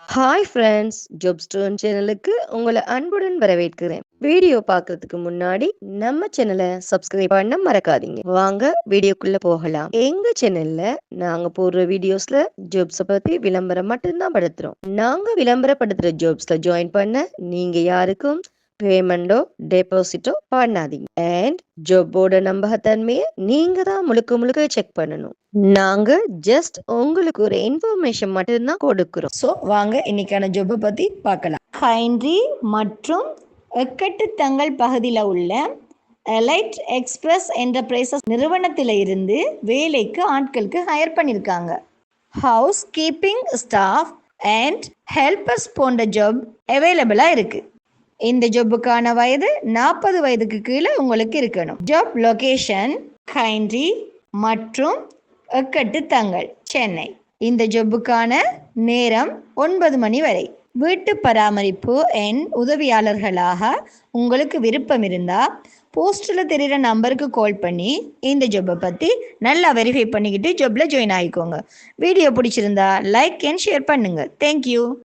Hi friends, job stone சேனலுக்கு உங்களை அன்புடன் வரவேற்கிறேன். வீடியோ பார்க்கறதுக்கு முன்னாடி நம்ம சேனலை சப்ஸ்கிரைப் பண்ண மறக்காதீங்க. வாங்க வீடியோக்குள்ள போகலாம். எங்க சேனல்ல நாங்க போடுற வீடியோஸ்ல ஜாப்ஸ பத்தி விளம்பரம் மட்டும்தான் படுத்துறோம். நாங்க விளம்பரப்படுத்துற ஜாப்ஸ்ல ஜாயின் பண்ண நீங்க யாருக்கும் பேமெண்டோ டெபாசிட்டோ பண்ணாதீங்க. அண்ட் ஜாப்போட நம்பகத்தன்மையை நீங்க தான் முழுக்க முழுக்க செக் பண்ணணும். நாங்க ஜஸ்ட் உங்களுக்கு ஒரு இன்ஃபர்மேஷன் மட்டும்தான் கொடுக்கிறோம். ஸோ வாங்க இன்னைக்கான ஜாப்பை பத்தி பார்க்கலாம். ஹைன்ரி மற்றும் எக்கட்டுத்தங்கல் பகுதியில் உள்ள எலைட் எக்ஸ்பிரஸ் என்டர்பிரைசஸ் நிறுவனத்தில் இருந்து வேலைக்கு ஆட்களுக்கு ஹையர் பண்ணியிருக்காங்க. House keeping staff and helpers போன்ற ஜாப் அவைலபிளாக இருக்கு. இந்த ஜாப்புக்கான வயது 40 வயதுக்கு கீழே உங்களுக்கு இருக்கணும். ஜாப் லொகேஷன் ஹைன்ரி மற்றும் எக்கட்டுத்தங்கல், சென்னை. இந்த ஜாப்புக்கான நேரம் 9 மணி வரை. வீட்டு பராமரிப்பு உதவியாளர்களாக உங்களுக்கு விருப்பம் இருந்தால் போஸ்டில் தெரிகிற நம்பருக்கு கால் பண்ணி இந்த ஜாப்பை பற்றி நல்லா வெரிஃபை பண்ணிக்கிட்டு ஜாப்பில் ஜாயின் ஆகிக்கோங்க. வீடியோ பிடிச்சிருந்தா லைக் அண்ட் ஷேர் பண்ணுங்கள். தேங்க்யூ.